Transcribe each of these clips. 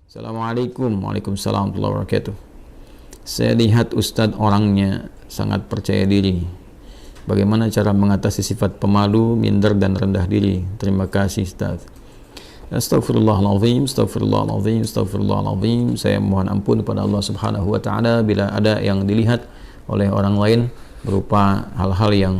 Assalamualaikum, waalaikumsalam warahmatullahi wabarakatuh. Saya lihat Ustadz orangnya sangat percaya diri. Bagaimana cara mengatasi sifat pemalu, minder, dan rendah diri? Terima kasih Ustadz. Astaghfirullahaladzim, astaghfirullahaladzim, astaghfirullahaladzim. Saya mohon ampun kepada Allah Subhanahu wa Ta'ala bila ada yang dilihat oleh orang lain berupa hal-hal yang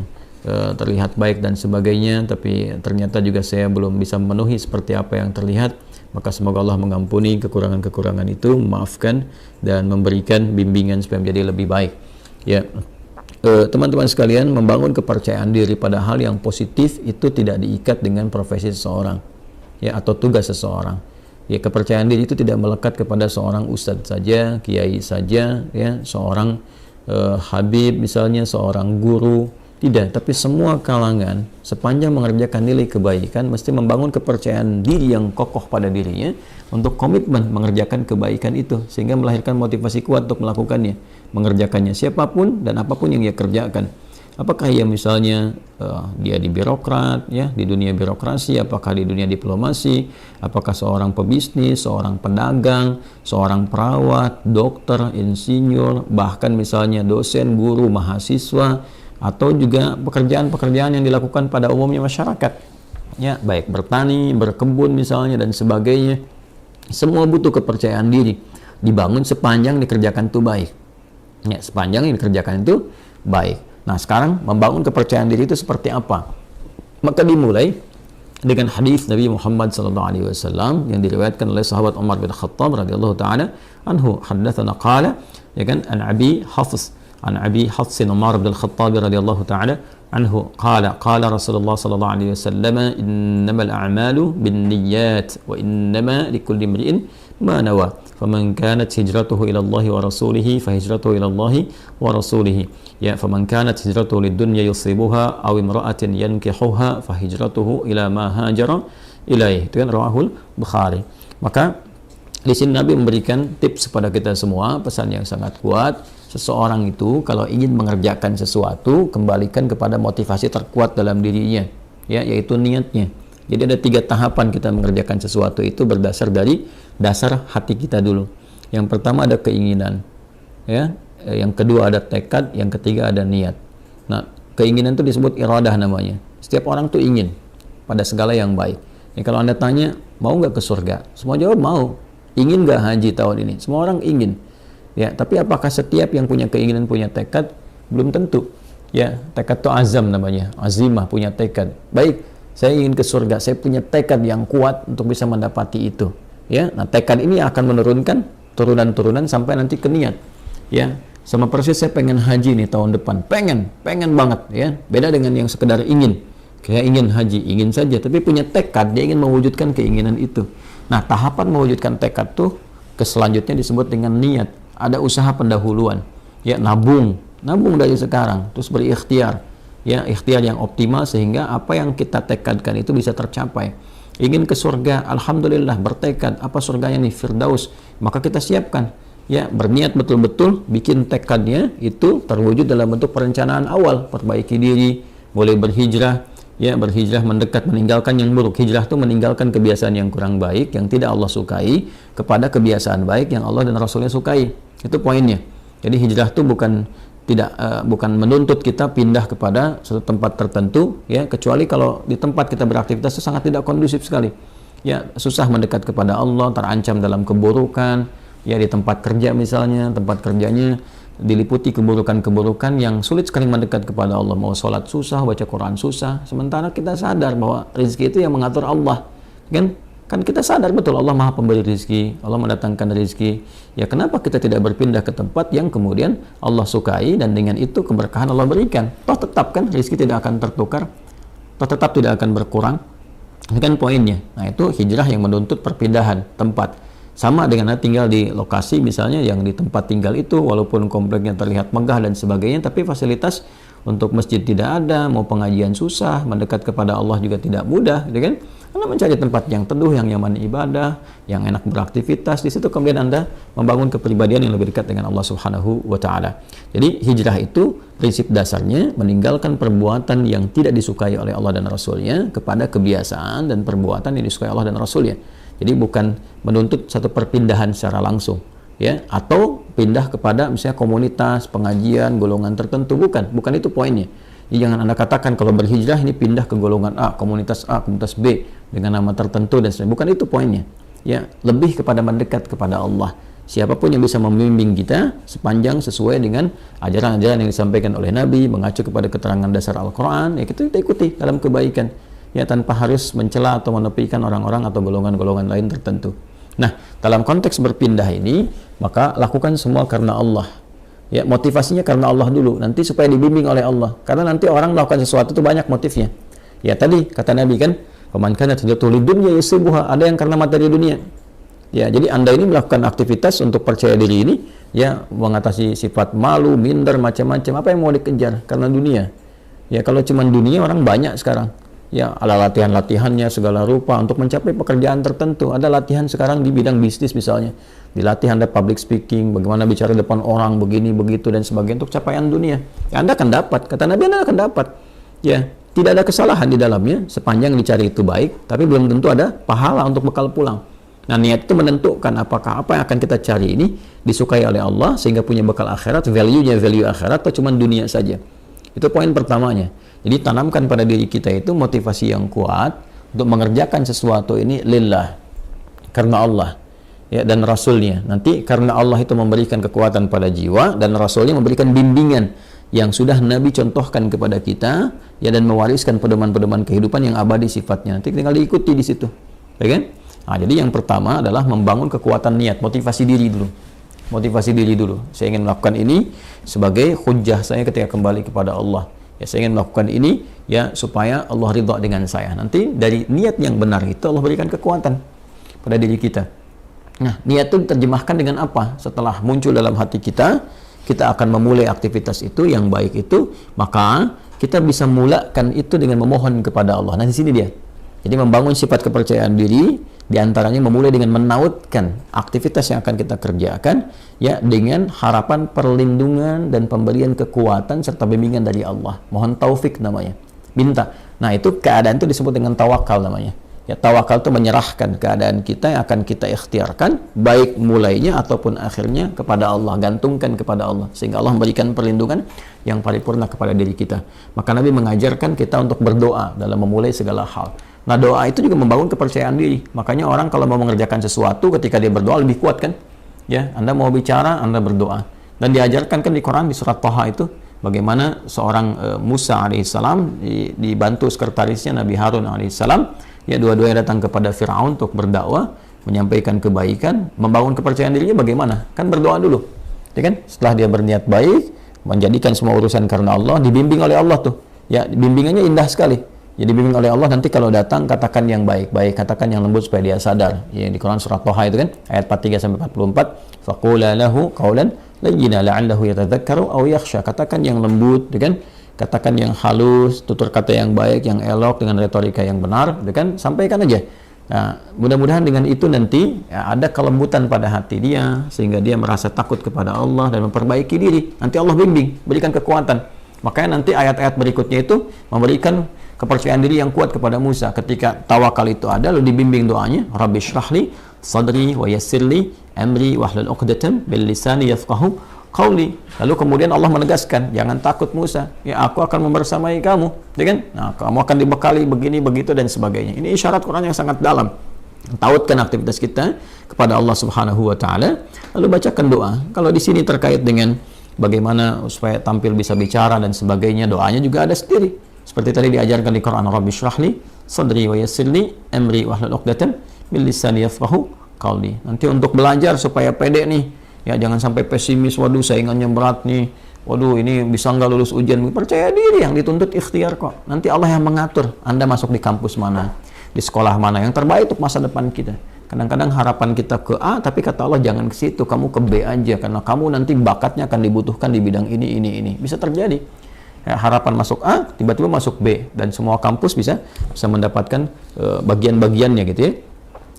terlihat baik dan sebagainya, tapi ternyata juga saya belum bisa memenuhi seperti apa yang terlihat. Maka semoga Allah mengampuni kekurangan-kekurangan itu, memaafkan dan memberikan bimbingan supaya menjadi lebih baik. Ya, teman-teman sekalian, membangun kepercayaan diri pada hal yang positif itu tidak diikat dengan profesi seseorang, ya, atau tugas seseorang. Ya, kepercayaan diri itu tidak melekat kepada seorang ustadz saja, kiai saja, ya, seorang habib misalnya, seorang guru. Tidak, tapi semua kalangan sepanjang mengerjakan nilai kebaikan mesti membangun kepercayaan diri yang kokoh pada dirinya untuk komitmen mengerjakan kebaikan itu, sehingga melahirkan motivasi kuat untuk melakukannya, mengerjakannya siapapun dan apapun yang ia kerjakan. Apakah ia misalnya dia di birokrat, ya, di dunia birokrasi, apakah di dunia diplomasi, apakah seorang pebisnis, seorang pedagang, seorang perawat, dokter, insinyur, bahkan misalnya dosen, guru, mahasiswa, atau juga pekerjaan-pekerjaan yang dilakukan pada umumnya masyarakat, ya, baik bertani, berkebun misalnya dan sebagainya. Semua butuh kepercayaan diri, dibangun sepanjang dikerjakan itu baik, ya, sepanjang yang dikerjakan itu baik. Nah, sekarang membangun kepercayaan diri itu seperti apa? Maka dimulai dengan hadis Nabi Muhammad SAW yang diriwayatkan oleh sahabat Umar bin Khattab radhiyallahu taala anhu, haddatsana qala, ya kan, an Abi Hafs عن أبي حفص عمر بن الخطاب رضي الله تعالى عنه قال رسول الله صلى الله عليه وسلم إنما الأعمال بالنيات وإنما لكل امرئ ما نوى فمن كانت هجرته إلى الله ورسوله فهجرته إلى الله ورسوله يا فمن كانت هجرته للدنيا يصيبها أو امرأة ينكحها فهجرته إلى ما هاجر إليه. Itu kan rawahul Bukhari. Maka di sini Nabi memberikan tips kepada kita semua, pesan yang sangat kuat. Seseorang itu kalau ingin mengerjakan sesuatu, kembalikan kepada motivasi terkuat dalam dirinya, ya, yaitu niatnya. Jadi ada 3 tahapan kita mengerjakan sesuatu itu berdasar dari dasar hati kita dulu. Yang pertama ada keinginan, ya. Yang kedua ada tekad, yang ketiga ada niat. Nah, keinginan itu disebut iradah namanya. Setiap orang tuh ingin pada segala yang baik. Ya, kalau Anda tanya, mau nggak ke surga? Semua jawab mau. Ingin nggak haji tahun ini? Semua orang ingin. Ya, tapi apakah setiap yang punya keinginan punya tekad? Belum tentu. Ya, tekad itu azam namanya, azimah, punya tekad. Baik, saya ingin ke surga, saya punya tekad yang kuat untuk bisa mendapati itu. Ya, nah tekad ini akan menurunkan turunan-turunan sampai nanti ke niat. Ya, sama persis saya pengen haji nih tahun depan, pengen banget, ya. Beda dengan yang sekedar ingin. Kayak ingin haji, ingin saja, tapi punya tekad, dia ingin mewujudkan keinginan itu. Nah, tahapan mewujudkan tekad tuh ke selanjutnya disebut dengan niat. Ada usaha pendahuluan, ya, nabung dari sekarang, terus berikhtiar, ya, ikhtiar yang optimal sehingga apa yang kita tekadkan itu bisa tercapai. Ingin ke surga, alhamdulillah, bertekad, apa surganya nih, Firdaus, maka kita siapkan, ya, berniat betul-betul, bikin tekadnya itu terwujud dalam bentuk perencanaan awal, perbaiki diri, boleh berhijrah, ya, berhijrah mendekat, meninggalkan yang buruk. Hijrah itu meninggalkan kebiasaan yang kurang baik, yang tidak Allah sukai, kepada kebiasaan baik yang Allah dan Rasulnya sukai. Itu poinnya. Jadi hijrah itu bukan menuntut kita pindah kepada suatu tempat tertentu, ya, kecuali kalau di tempat kita beraktivitas itu sangat tidak kondusif sekali. Ya, susah mendekat kepada Allah, terancam dalam keburukan, ya, di tempat kerja misalnya, tempat kerjanya diliputi keburukan-keburukan yang sulit sekali mendekat kepada Allah. Mau sholat susah, baca Quran susah, sementara kita sadar bahwa rezeki itu yang mengatur Allah, kan kita sadar betul Allah Maha Pemberi rezeki, Allah mendatangkan rezeki. Ya, kenapa kita tidak berpindah ke tempat yang kemudian Allah sukai dan dengan itu keberkahan Allah berikan? Toh tetap kan rezeki tidak akan tertukar, toh tetap tidak akan berkurang. Ini kan poinnya. Nah, itu hijrah yang menuntut perpindahan tempat. Sama dengan tinggal di lokasi misalnya yang di tempat tinggal itu walaupun kompleknya terlihat megah dan sebagainya, tapi fasilitas untuk masjid tidak ada, mau pengajian susah, mendekat kepada Allah juga tidak mudah, gitu kan? Anda mencari tempat yang teduh, yang nyaman ibadah, yang enak beraktivitas, di situ kemudian Anda membangun kepribadian yang lebih dekat dengan Allah Subhanahu wa Ta'ala. Jadi hijrah itu prinsip dasarnya meninggalkan perbuatan yang tidak disukai oleh Allah dan Rasulnya kepada kebiasaan dan perbuatan yang disukai Allah dan Rasulnya. Jadi bukan menuntut satu perpindahan secara langsung, ya, atau pindah kepada misalnya komunitas, pengajian, golongan tertentu, bukan itu poinnya. Jadi jangan Anda katakan kalau berhijrah ini pindah ke golongan A, komunitas B dengan nama tertentu dan sebagainya. Bukan itu poinnya. Ya, lebih kepada mendekat kepada Allah. Siapapun yang bisa membimbing kita sepanjang sesuai dengan ajaran-ajaran yang disampaikan oleh Nabi, mengacu kepada keterangan dasar Al-Quran, ya kita ikuti dalam kebaikan, ya, tanpa harus mencela atau menepikan orang-orang atau golongan-golongan lain tertentu. Nah, dalam konteks berpindah ini, maka lakukan semua karena Allah. Ya, motivasinya karena Allah dulu, nanti supaya dibimbing oleh Allah. Karena nanti orang melakukan sesuatu itu banyak motifnya. Ya, tadi kata Nabi kan, "Faman kanat hijratuhu lidunya yusibuha", ada yang karena materi dunia. Ya, jadi Anda ini melakukan aktivitas untuk percaya diri ini, ya, mengatasi sifat malu, minder, macam-macam. Apa yang mau dikejar? Karena dunia. Ya, kalau cuma dunia orang banyak sekarang. Ya, ada latihan-latihannya segala rupa untuk mencapai pekerjaan tertentu. Ada latihan sekarang di bidang bisnis misalnya. Dilatih Anda public speaking, bagaimana bicara depan orang, begini, begitu, dan sebagainya untuk capaian dunia. Ya, Anda akan dapat. Kata Nabi, Anda akan dapat. Ya, tidak ada kesalahan di dalamnya, sepanjang dicari itu baik, tapi belum tentu ada pahala untuk bekal pulang. Nah, niat itu menentukan apakah apa yang akan kita cari ini disukai oleh Allah sehingga punya bekal akhirat, value-nya value akhirat, atau cuma dunia saja. Itu poin pertamanya. Jadi tanamkan pada diri kita itu motivasi yang kuat untuk mengerjakan sesuatu ini lillah, karena Allah, ya, dan Rasulnya. Nanti karena Allah itu memberikan kekuatan pada jiwa dan Rasulnya memberikan bimbingan yang sudah Nabi contohkan kepada kita, ya, dan mewariskan pedoman-pedoman kehidupan yang abadi sifatnya. Nanti tinggal diikuti di situ, ya kan? Nah, jadi yang pertama adalah membangun kekuatan niat, motivasi diri dulu. Motivasi diri dulu. Saya ingin melakukan ini sebagai hujjah saya ketika kembali kepada Allah. Ya, saya ingin melakukan ini, ya, supaya Allah ridha dengan saya. Nanti dari niat yang benar itu Allah berikan kekuatan pada diri kita. Nah, niat itu diterjemahkan dengan apa? Setelah muncul dalam hati kita, kita akan memulai aktivitas itu yang baik itu, maka kita bisa mulakan itu dengan memohon kepada Allah. Nah, di sini dia. Jadi membangun sifat kepercayaan diri, diantaranya memulai dengan menautkan aktivitas yang akan kita kerjakan, ya, dengan harapan perlindungan dan pemberian kekuatan serta bimbingan dari Allah. Mohon taufik namanya, minta. Nah, itu keadaan itu disebut dengan tawakal namanya. Ya, tawakal itu menyerahkan keadaan kita yang akan kita ikhtiarkan, baik mulainya ataupun akhirnya kepada Allah, gantungkan kepada Allah, sehingga Allah memberikan perlindungan yang paripurna kepada diri kita. Maka Nabi mengajarkan kita untuk berdoa dalam memulai segala hal. Nah, doa itu juga membangun kepercayaan diri. Makanya orang kalau mau mengerjakan sesuatu, ketika dia berdoa lebih kuat kan? Ya, Anda mau bicara, Anda berdoa. Dan diajarkan kan di Quran, di surat Thaha itu, bagaimana seorang Musa alaihissalam dibantu sekretarisnya Nabi Harun alaihissalam, ya, dua-duanya datang kepada Fir'aun untuk berdakwah, menyampaikan kebaikan, membangun kepercayaan dirinya bagaimana? Kan berdoa dulu. Ya kan? Setelah dia berniat baik, menjadikan semua urusan karena Allah, dibimbing oleh Allah tuh. Ya, bimbingannya indah sekali. Jadi dibimbing oleh Allah, nanti kalau datang katakan yang baik-baik, katakan yang lembut supaya dia sadar. Ya, di Quran surat Thaha itu kan ayat 43 sampai 44, faqula lahu qawlan layyina la'allahu yatadzakkaru aw yakhsha. Katakan yang lembut, ya kan? Katakan yang halus, tutur kata yang baik, yang elok dengan retorika yang benar, ya kan? Sampaikan aja. Nah, mudah-mudahan dengan itu nanti, ya, ada kelembutan pada hati dia sehingga dia merasa takut kepada Allah dan memperbaiki diri. Nanti Allah bimbing, berikan kekuatan. Makanya nanti ayat-ayat berikutnya itu memberikan kepercayaan diri yang kuat kepada Musa. Ketika tawakal itu ada, lalu dibimbing doanya, Rabbi shrahli sadri wa yassirli amri wahlul 'uqdatam bil lisani yafqahu qawli. Lalu kemudian Allah menegaskan, jangan takut Musa, ya, aku akan membersamai kamu, ya kan? Nah, kamu akan dibekali begini begitu dan sebagainya. Ini isyarat Quran yang sangat dalam. Tautkan aktivitas kita kepada Allah Subhanahu wa taala, lalu bacakan doa. Kalau di sini terkait dengan bagaimana supaya tampil bisa bicara dan sebagainya, doanya juga ada sendiri. Seperti tadi diajarkan di Quran, Rabbi shrahli sadri wa yassirli amri wahlul 'uqdatam min lisani yafqahu qawli. Nanti untuk belajar supaya pede nih, ya, jangan sampai pesimis, waduh saingannya berat nih, waduh ini bisa nggak lulus ujian. Percaya diri, yang dituntut ikhtiar kok. Nanti Allah yang mengatur Anda masuk di kampus mana, di sekolah mana yang terbaik untuk masa depan kita. Kadang-kadang harapan kita ke A, tapi kata Allah jangan ke situ, kamu ke B aja, karena kamu nanti bakatnya akan dibutuhkan di bidang ini. Bisa terjadi. Ya, harapan masuk A, tiba-tiba masuk B, dan semua kampus bisa mendapatkan bagian-bagiannya gitu ya.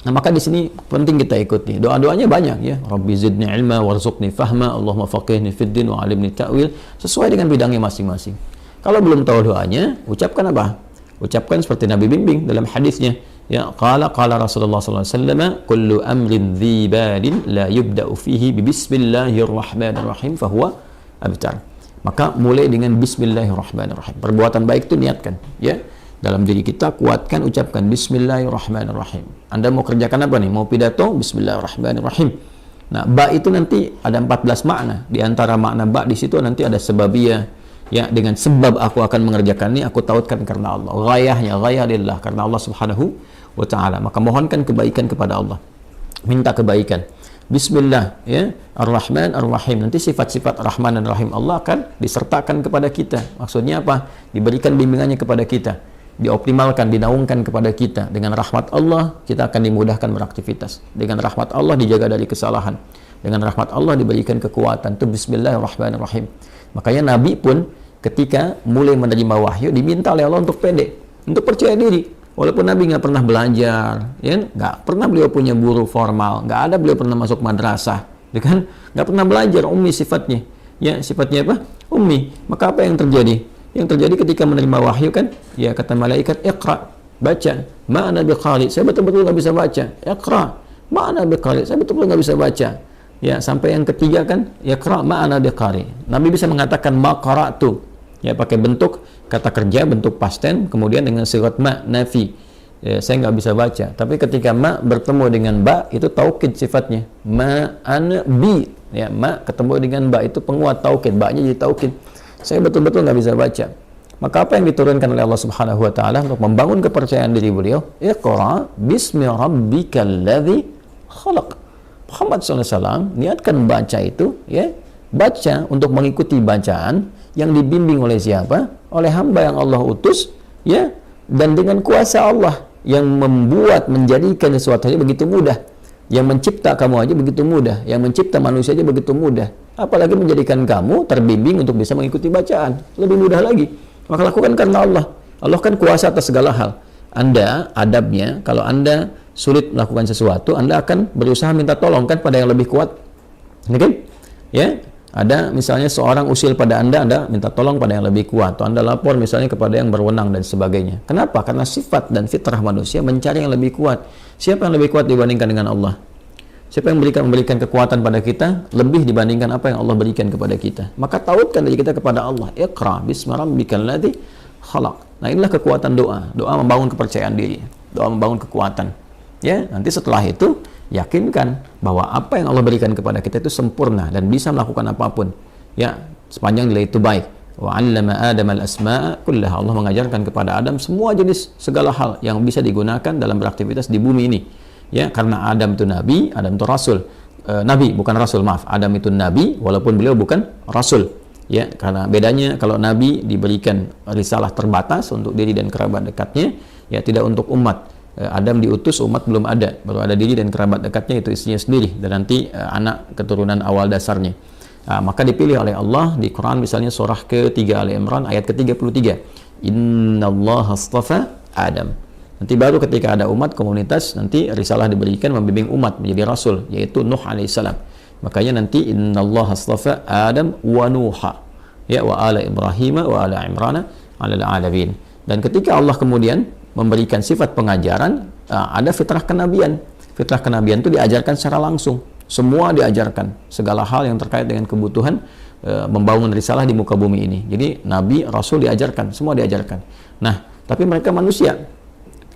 Nah, maka di sini penting kita ikuti. Doa-doanya banyak ya. Rabbi zidni ilma warzuqni fahma, Allahumma faqihni fid din wa 'allimni ta'wil, sesuai dengan bidangnya masing-masing. Kalau belum tahu doanya, ucapkan apa? Ucapkan seperti Nabi bimbing dalam hadisnya. Ya, qala Rasulullah sallallahu alaihi wasallam, kullu amrin dhi balin la yubda'u fihi bi bismillahirrahmanirrahim fahuwa abtar. Maka mulai dengan bismillahirrahmanirrahim. Perbuatan baik itu niatkan, ya. Dalam diri kita kuatkan, ucapkan bismillahirrahmanirrahim. Anda mau kerjakan apa nih? Mau pidato? Bismillahirrahmanirrahim. Nah, ba itu nanti ada 14 makna. Di antara makna ba di situ nanti ada sebabiyah. Ya, dengan sebab aku akan mengerjakan ini, aku tautkan karena Allah. Ghayahnya, ghayah lillah, karena Allah subhanahu wa ta'ala. Maka mohonkan kebaikan kepada Allah. Minta kebaikan. Bismillah, ya, Ar-Rahman, Ar-Rahim. Nanti sifat-sifat Rahman dan Rahim Allah akan disertakan kepada kita. Maksudnya apa? Diberikan bimbingannya kepada kita. Dioptimalkan, dinaungkan kepada kita. Dengan rahmat Allah, kita akan dimudahkan beraktivitas. Dengan rahmat Allah, dijaga dari kesalahan. Dengan rahmat Allah, diberikan kekuatan. Itu Bismillahirrahmanirrahim. Makanya Nabi pun ketika mulai menerima wahyu diminta oleh Allah untuk pede, untuk percaya diri. Walaupun Nabi nggak pernah belajar, ya, nggak pernah beliau punya guru formal, nggak ada beliau pernah masuk madrasah, ya kan? Nggak pernah belajar, ummi sifatnya. Ya, sifatnya apa? Ummi. Maka apa yang terjadi? Yang terjadi ketika menerima wahyu kan, ya kata malaikat, iqra, baca. Ma'ana biqari, saya betul-betul nggak bisa baca. Iqra, ma'ana biqari, saya betul-betul nggak bisa baca. Ya, sampai yang ketiga kan, iqra ma'ana biqari. Nabi bisa mengatakan ma qara'tu. Ya, pakai bentuk kata kerja, bentuk past tense, kemudian dengan sigat ma, nafi. Ya, saya nggak bisa baca. Tapi ketika ma bertemu dengan ba, itu taukid sifatnya. Ma ana bi. Ya, ma ketemu dengan ba, itu penguat taukid. Ba-nya jadi taukid. Saya betul-betul nggak bisa baca. Maka apa yang diturunkan oleh Allah Subhanahu wa taala untuk membangun kepercayaan diri beliau? Iqra bismi rabbikal ladzi khalaq. Muhammad SAW niatkan baca itu, ya, baca untuk mengikuti bacaan yang dibimbing oleh siapa? Oleh hamba yang Allah utus, ya, dan dengan kuasa Allah yang membuat, menjadikan sesuatu aja begitu mudah. Yang mencipta kamu aja begitu mudah, yang mencipta manusia aja begitu mudah. Apalagi menjadikan kamu terbimbing untuk bisa mengikuti bacaan, lebih mudah lagi. Maka lakukan karena Allah. Allah kan kuasa atas segala hal. Anda adabnya, kalau Anda sulit melakukan sesuatu, Anda akan berusaha minta tolong kan pada yang lebih kuat. Oke? Ya, ada misalnya seorang usil pada Anda minta tolong pada yang lebih kuat, atau Anda lapor misalnya kepada yang berwenang dan sebagainya. Kenapa? Karena sifat dan fitrah manusia mencari yang lebih kuat. Siapa yang lebih kuat dibandingkan dengan Allah? Siapa yang memberikan kekuatan pada kita lebih dibandingkan apa yang Allah berikan kepada kita? Maka tautkan diri kita kepada Allah. Iqra bismi rabbikal ladzi khalaq. Nah, inilah kekuatan doa. Doa membangun kepercayaan diri. Doa membangun kekuatan. Ya, nanti setelah itu yakinkan bahwa apa yang Allah berikan kepada kita itu sempurna dan bisa melakukan apapun. Ya, sepanjang nilai itu baik. Wa 'allama Adam al-asma'a kullaha. Allah mengajarkan kepada Adam semua jenis segala hal yang bisa digunakan dalam beraktivitas di bumi ini. Ya, karena Adam itu nabi, Adam itu rasul. Nabi bukan rasul, maaf. Adam itu nabi walaupun beliau bukan rasul. Ya, karena bedanya kalau nabi diberikan risalah terbatas untuk diri dan kerabat dekatnya, ya tidak untuk umat. Adam diutus, umat belum ada, baru ada diri dan kerabat dekatnya, itu istrinya sendiri dan nanti anak keturunan awal dasarnya. Maka dipilih oleh Allah di Quran misalnya surah ke-3 Ali Imran ayat ke-33. Innallaha astafa Adam. Nanti baru ketika ada umat komunitas, nanti risalah diberikan membimbing umat menjadi rasul, yaitu Nuh alaihissalam. Makanya nanti innallaha astafa Adam wa Nuha, ya, wa ala Ibrahim wa ala Imran alal alamin. Dan ketika Allah kemudian memberikan sifat pengajaran, ada fitrah kenabian. Fitrah kenabian itu diajarkan secara langsung. Semua diajarkan, segala hal yang terkait dengan kebutuhan membangun risalah di muka bumi ini. Jadi nabi, rasul diajarkan, semua diajarkan. Nah, tapi mereka manusia.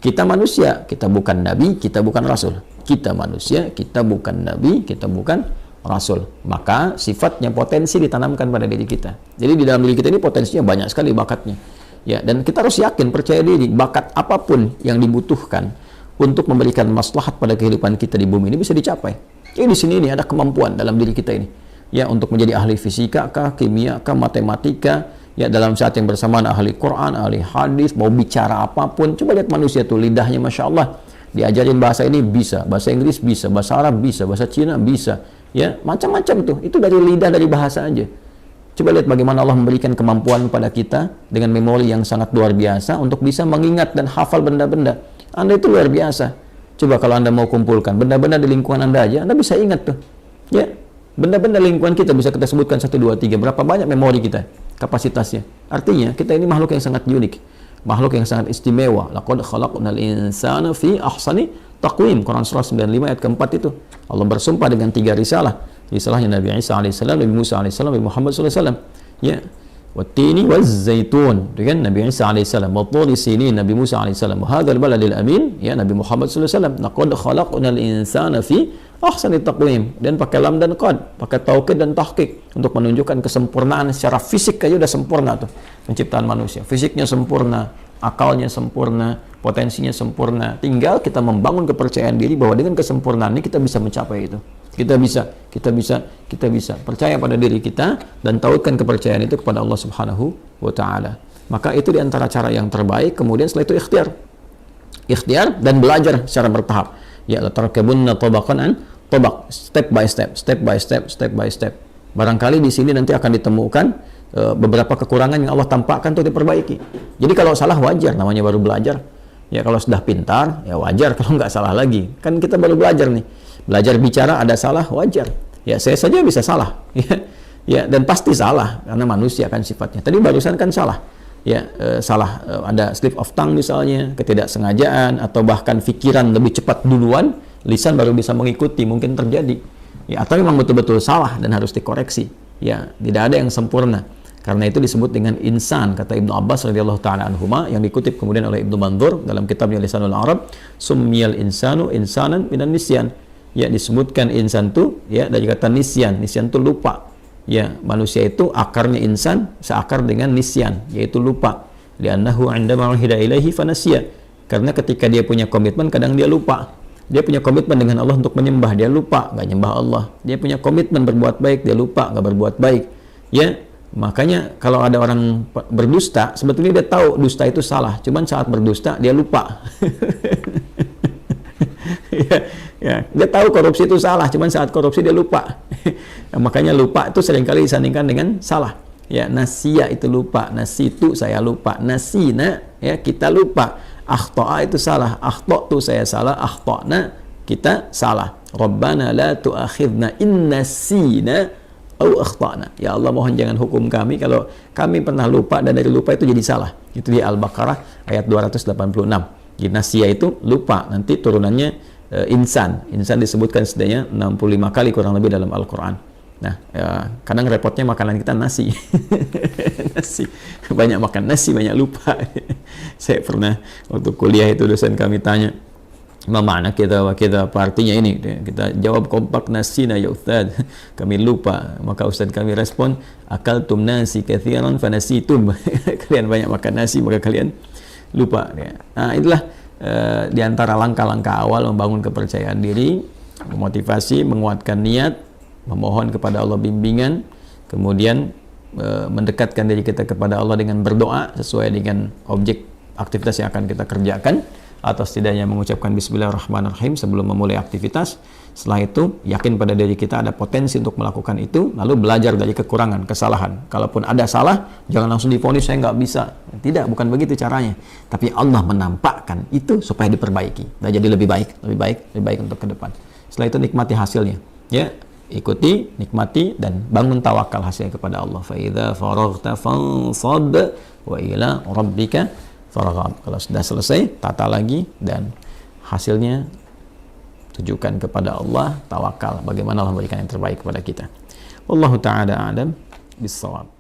Kita manusia, kita bukan nabi, kita bukan rasul. Kita manusia, kita bukan nabi, kita bukan rasul. Maka sifatnya potensi ditanamkan pada diri kita. Jadi di dalam diri kita ini potensinya banyak sekali bakatnya. Ya, dan kita harus yakin, percaya diri, bakat apapun yang dibutuhkan untuk memberikan maslahat pada kehidupan kita di bumi ini bisa dicapai. Jadi di sini ini ada kemampuan dalam diri kita ini. Ya, untuk menjadi ahli fisika kah, kimia kah, matematika, ya dalam saat yang bersamaan ahli Quran, ahli hadis, mau bicara apapun. Coba lihat manusia tuh, lidahnya Masya Allah. Diajarin bahasa ini bisa, bahasa Inggris bisa, bahasa Arab bisa, bahasa Cina bisa. Ya, macam-macam tuh. Itu dari lidah, dari bahasa aja. Coba lihat bagaimana Allah memberikan kemampuan kepada kita dengan memori yang sangat luar biasa untuk bisa mengingat dan hafal benda-benda. Anda itu luar biasa. Coba kalau Anda mau kumpulkan benda-benda di lingkungan Anda aja, Anda bisa ingat tuh. Ya, benda-benda lingkungan kita bisa kita sebutkan 1, 2, 3. Berapa banyak memori kita, kapasitasnya. Artinya kita ini makhluk yang sangat unik. makhluk yang sangat istimewa. Laqad khalaqnal insana fi ahsani taqwim. Quran surah 95 ayat keempat itu. Allah bersumpah dengan 3 risalah. Risalahnya Nabi Isa alaihissalam, Nabi Musa alaihissalam, Nabi Muhammad sallallahu alaihi wasallam. Ya. Wattini waz-zaitun, dengan Nabi Isa alaihissalam, watturi sinin, Nabi Musa alaihissalam, wa hadzal baladil amin, ya Nabi Muhammad sallallahu alaihi wasallam. Laqad khalaqnal insana fi ahsani taqwim, dan pakai lam dan qad, pakai taukid dan tahqiq untuk menunjukkan kesempurnaan secara fisik aja udah sempurna tuh penciptaan manusia. Fisiknya sempurna, akalnya sempurna, potensinya sempurna. Tinggal kita membangun kepercayaan diri bahwa dengan kesempurnaan ini kita bisa mencapai itu. Kita bisa percaya pada diri kita dan tautkan kepercayaan itu kepada Allah Subhanahu wa taala. Maka itu diantara cara yang terbaik. Kemudian setelah itu ikhtiar dan belajar secara bertahap. Ya, la tarkabunna tabaqan an tabaq, step by step. Barangkali di sini nanti akan ditemukan beberapa kekurangan yang Allah tampakkan untuk diperbaiki. Jadi kalau salah wajar, namanya baru belajar. Ya, kalau sudah pintar ya wajar kalau nggak salah lagi. Kan kita baru belajar nih. Belajar bicara ada salah, wajar. Ya, saya saja bisa salah. Ya, dan pasti salah karena manusia kan sifatnya. Tadi barusan kan salah. Ya, salah ada slip of tongue misalnya, ketidaksengajaan, atau bahkan pikiran lebih cepat duluan, lisan baru bisa mengikuti, mungkin terjadi. Ya, atau memang betul-betul salah dan harus dikoreksi. Ya, tidak ada yang sempurna. Karena itu disebut dengan insan, kata Ibnu Abbas radhiyallahu taala anhuma, yang dikutip kemudian oleh Ibnu Mandzur dalam kitabnya Lisanul Arab, summiyal insanu insanan minan nisyan. Ya, disebutkan insan itu ya dari kata nisyan. Nisyan itu lupa. Ya, manusia itu akarnya insan seakar dengan nisyan, yaitu lupa. Li'annahu 'indama uhida ilaihi fanasiya. Karena ketika dia punya komitmen kadang dia lupa. Dia punya komitmen dengan Allah untuk menyembah, dia lupa, nggak nyembah Allah. Dia punya komitmen berbuat baik, dia lupa, nggak berbuat baik. Ya, makanya kalau ada orang berdusta, sebetulnya dia tahu dusta itu salah, cuman saat berdusta dia lupa. Ya, dia tahu korupsi itu salah, cuman saat korupsi dia lupa. Makanya lupa itu seringkali disandingkan dengan salah. Ya, nasiya itu lupa, nasitu saya lupa, nasina ya kita lupa, akhta'a itu salah, akhta'tu saya salah, akhta'na kita salah. Rabbana la tu'akhidna in nasina au akhta'na. Ya Allah, mohon jangan hukum kami kalau kami pernah lupa dan dari lupa itu jadi salah. Itu di Al-Baqarah ayat 286. Jadi nasiya itu lupa, nanti turunannya insan disebutkan setidaknya 65 kali kurang lebih dalam Al-Quran. Nah, ya, kadang repotnya makanan kita nasi. Nasi, banyak makan nasi, banyak lupa. Saya pernah waktu kuliah itu dosen kami tanya, mana kita apa artinya ini? Kita jawab kompak, nasina ya Ustaz, kami lupa. Maka Ustaz kami respon, akaltum nasi katsiran fanasitum. Kalian banyak makan nasi maka kalian lupa. Nah, itulah di antara langkah-langkah awal membangun kepercayaan diri, memotivasi, menguatkan niat, memohon kepada Allah bimbingan, kemudian mendekatkan diri kita kepada Allah dengan berdoa sesuai dengan objek aktivitas yang akan kita kerjakan, atau setidaknya mengucapkan Bismillahirrahmanirrahim sebelum memulai aktivitas. Setelah itu yakin pada diri kita ada potensi untuk melakukan itu, lalu belajar dari kekurangan, kesalahan. Kalaupun ada salah, jangan langsung divonis saya nggak bisa. Tidak, bukan begitu caranya. Tapi Allah menampakkan itu supaya diperbaiki dan jadi lebih baik untuk ke depan. Setelah itu nikmati hasilnya. Ya, ikuti, nikmati, dan bangun tawakal hasilnya kepada Allah. Fa idza faraghta fansab wa ila rabbika farghab. Kalau sudah selesai, tata lagi dan hasilnya tujukan kepada Allah, tawakal bagaimana Allah memberikan yang terbaik kepada kita. Wallahu ta'ala a'lam bis-shawab.